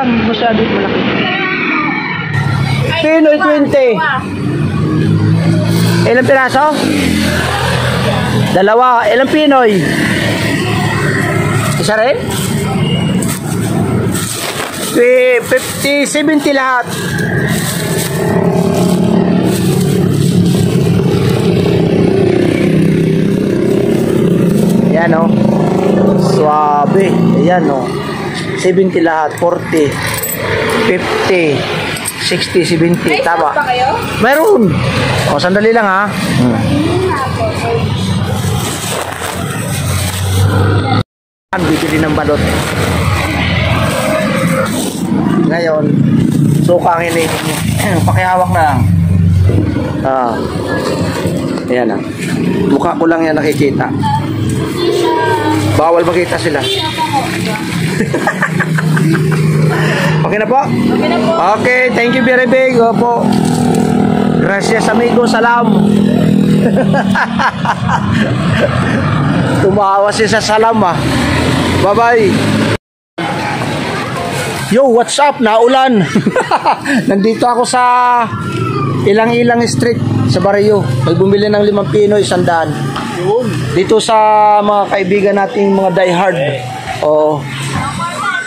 lang. Masyado malaki. Pinoy 20. Ilang piraso? Dalawa. Ilang Pinoy? Isa rin? 50, 70 lahat. Ayan o. Suabe. Ayan o. 70 lahat. 40, 50, 60, 70. Tama. Meron. O, sandali lang ha. Bibili ng balot. Ngayon, suka ang hinihin mo. Pakihawak na lang. Ayan na. Mukha ko lang yan nakikita. Bawal makita sila. Okay na po? Okay na po. Okay, thank you very big. Opo. Gracias amigo, salam. Tumawa siya sa salam ah. Bye bye. Yo, what's up? Naulan. Nandito ako sa Ilang-Ilang Street sa Barrio. Nagbumili ng 5 Pinoy, 100. Dito sa mga kaibigan nating mga diehard. Oh.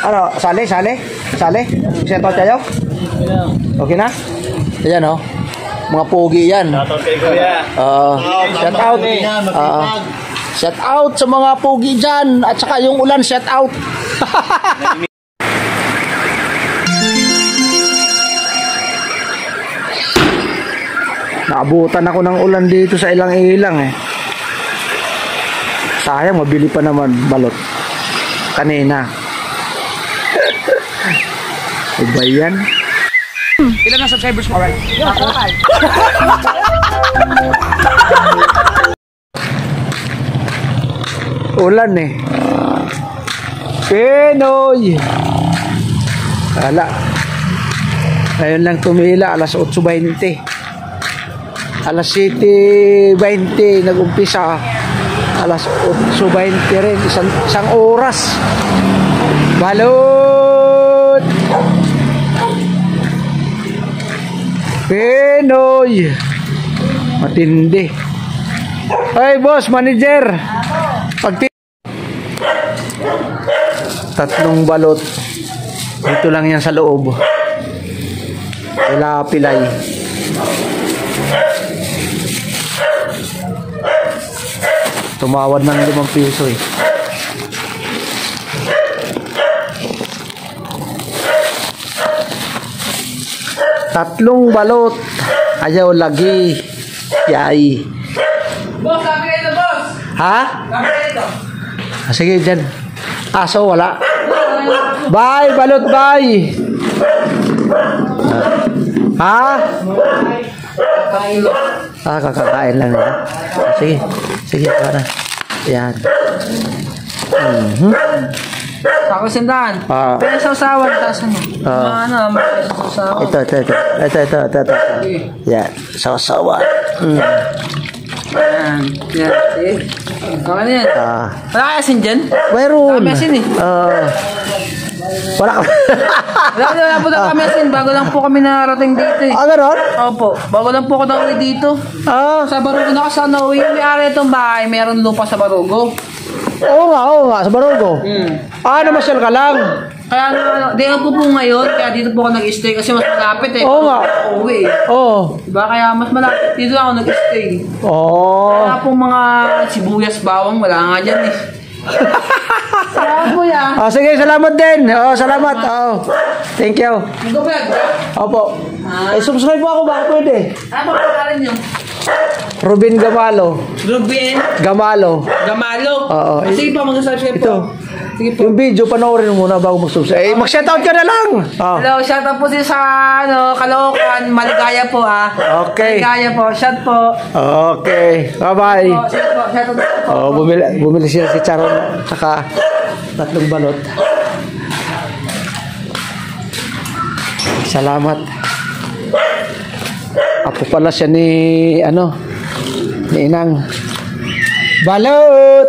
Ano, sali? Shout out kayo? Okay na? Ayan oh. Mga pogi yan. Shout out. Shout out sa mga pogi dyan. At saka yung ulan, shout out. Naabutan ako ng ulan dito sa Ilang-Ilang eh. Sayang, mabili pa naman balot kanina. Iba yan. Ilan na subscribers mo? Alright. Ulan eh. Pinoy. Wala. Ngayon lang tumila, alas 8:20. Alas 7:20 nag-umpisa. Alas 8:20 rin. Isang oras. Balot! Pinoy! Matindi. Hey boss, manager! Tatlong balot. Dito lang yan sa loob. Wala pilay. Tumawad ng 5 piso eh. Tatlong balot. Ayaw lagi. Yay. Boss, sabi kayo ito, boss. Ha? Sabi kayo ito. Sige dyan. Aso wala. Bye balot, bye. Ha? Kakakain lang nila. Sige. Sige, para. Yan. Ako sandaan. Pero sa usawan, taas ano? Ano, sa usawan. Ito. Yan. Sa usawan. Yan. Yan. Kaka na yan. Wala ka asin dyan? Mayroon. Kami asin eh. Wala ka. Wala po na kami asin. Bago lang po kami narating dito eh. Ganon? Opo. Bago lang po ako nauwi dito. Sa Barugo na kasi nauwi. Yung may-ari itong bahay, meron lupa sa Barugo. Oo nga. Sa Barugo. Namasyal ka lang. Kaya di ako po ngayon. Kaya dito po ako nag-stay kasi mas malapit eh. Oo nga. Uwi eh. Oo. Diba? Kaya mas malapit. Dito ako nag-stay. Oo. Wala pong mga sibuyas, bawang. Wala nga dyan eh. Salamat po yan. Sige, salamat din. Salamat. Thank you. Mag-vlog ba? Opo. Subscribe po ako. Baka pwede. Ano pa pagkakalin nyo? Ruben Gamalo. Ruben Gamalo. Oo. Sige po, mag-subscribe po. Ito. Sige po. Yung video, panoorin mo muna bago mag-subscribe. Mag-shoutout ka na lang. Hello, shoutout po sa Caloocan. Maligaya po Okay. Maligaya po. Shout po. Okay. Bye-bye. Shoutout po. Bumili siya si Charon. Saka tatlong balot. Salamat. Ako pala siya ni Inang. Balot!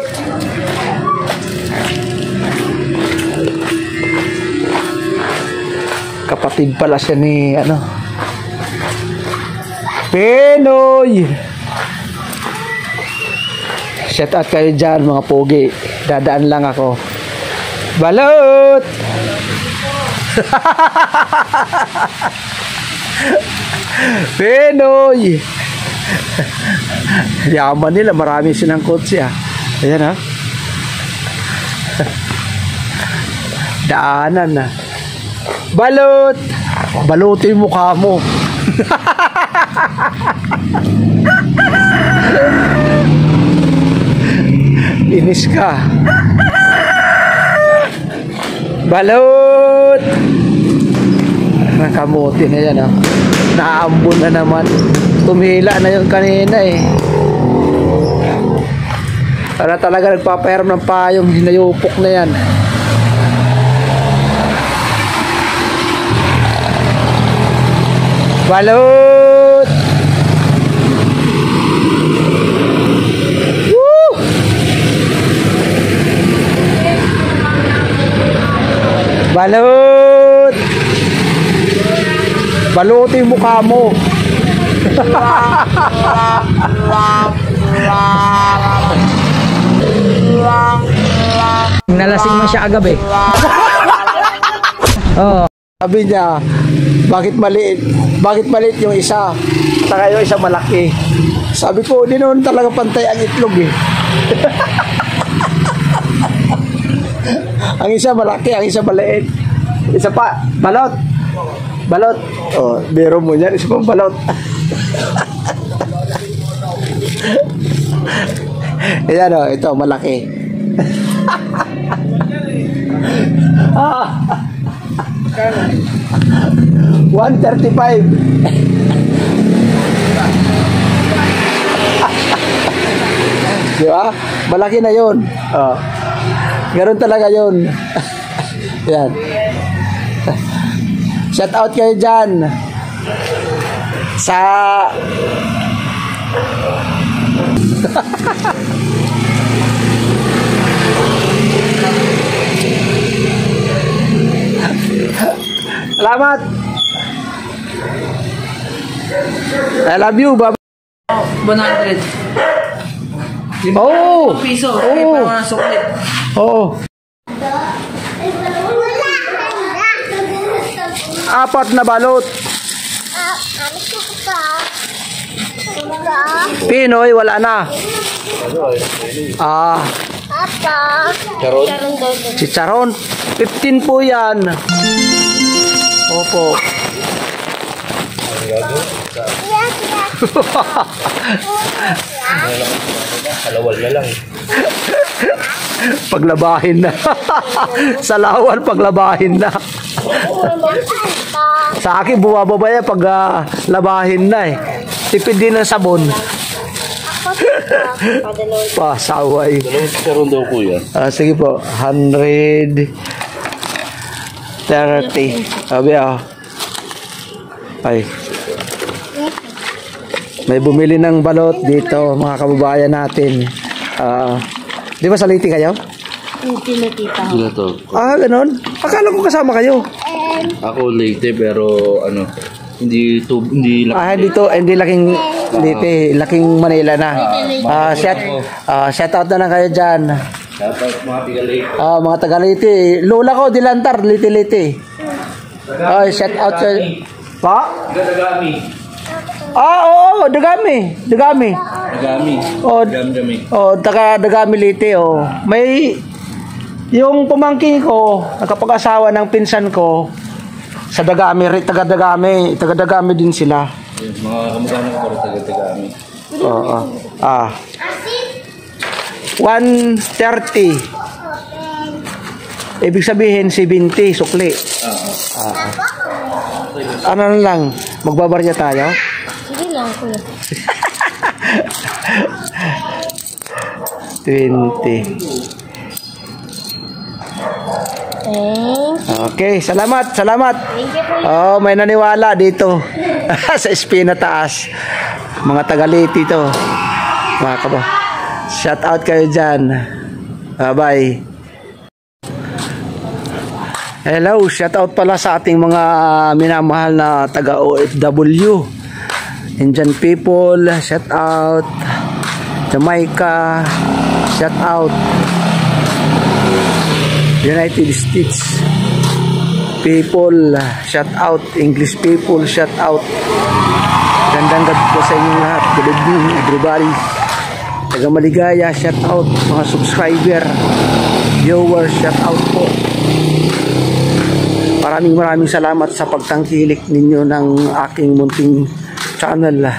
Kapatid pala siya ni ano. Pinoy. Shout out kayo dyan mga pogi. Dadaan lang ako. Balot. Pinoy. Yaman nila, marami silang kotse ah. Ayan ha. Daanan na. Balot. Balutin yung mukha mo. Inis ka. Balot. Nakamuti na yan ah. Naambon na naman. Tumila na yung kanina eh. Para talaga nagpapahiram ng payong. Hinayupok na yan. Balot. Woo! Balot. Balutin yung mukha mo. Nalasing mo siya agabi. Oo. Sabi niya, bakit maliit? Bakit maliit yung isa? Saka yung isa malaki. Sabi ko, di noon talaga pantay ang itlog eh. Ang isa malaki, ang isa maliit. Isa pa, balot. Balot. Oh, biro mo yan, isa pang balot. Ayan o, ito, malaki. Ah. 135. Di ba? Malaki na yun. Oh. Ganun talaga yun. Yan. Shout out kayo dyan. Sa... Salamat. I love you, bye. 100. Oh. Piso. Oh. Ay, parang mga suklit. Oo. 4 na balot. Pinoy, wala na. Ah. Chicharon. 15 po yan. Opo. Halawal na lang. Paglabahin na. Salawan, paglabahin na. Sa akin, bumababa yan pag labahin na eh. Tipid din ng sabon. Pasaway. Dalawang daw kuya. Sige po, 130. Sabi ay. May bumili ng balot dito, mga kababayan natin. Di ba sa Leyte kayo? Sila to. Ganun. Akala ko kasama kayo. Ako Leyte pero ano, hindi laki. Hindi laking Leyte, laking Manila na. Shout out na lang kayo dyan. Shout out mga tiga Leyte. Mga taga Leyte. Lola ko, Dilantar, Leyte. Shout out sa... Pa? Dagami. Oo, Dagami. Dagami. Dagami Leyte, May... Yung pumangkin ko, nakapag-asawa ng pinsan ko, sa Dagami, taga-Dagami din sila. Mga kamag-anak ko taga-Dagami. 130. Ibig sabihin, 70, sukli. Ano na lang, magbabarya tayo? Sige lang, kuya. 20. Okay, salamat. Thank you, kuya. May naniwala dito sa Espina Taas. Mga taga-Leyte to. Mga kaba. Shout out kayo dyan. Bye-bye. Hello, shout out pala sa ating mga minamahal na taga OFW. Indian people, shout out. Jamaica, shout out. United States people, shout out. English people, shout out. Gandang gabi po sa inyong lahat. Good evening, everybody. Taga Maligaya, shout out. Mga subscriber, viewers, shout out po. Maraming salamat sa pagtangkilik ninyo ng aking munting channel.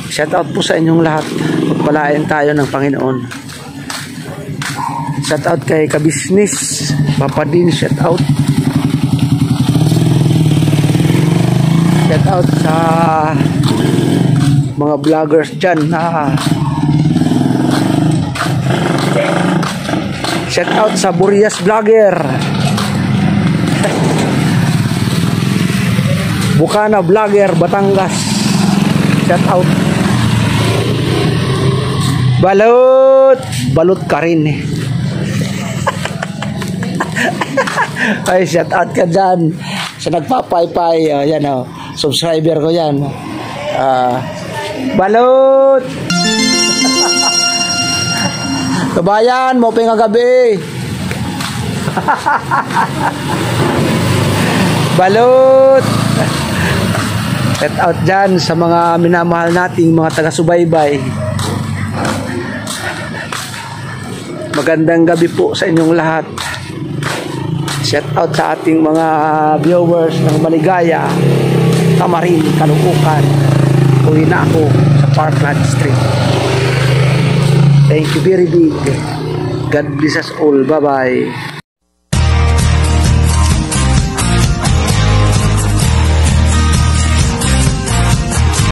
Shout out po sa inyong lahat. Pagpalain tayo ng Panginoon. Shout out kay Kabisnis, Papa Din, shout out. Shout out sa mga vloggers dyan. Shout out sa Burias Vlogger. Bukana Vlogger, Batangas. Shout out. Balot ka rin eh. Ay, shout out ka dyan sa nagpapaypay. Yan o, subscriber ko yan. Balot. Kabayan, mo nga gabi. Balot. Shout out dyan sa mga minamahal nating mga taga-subaybay. Magandang gabi po sa inyong lahat. Shout out sa ating mga viewers ng Maligaya, Tamarin, Caloocan. Uwi na ako sa Parkland Street. Thank you very big. God bless us all. Bye-bye.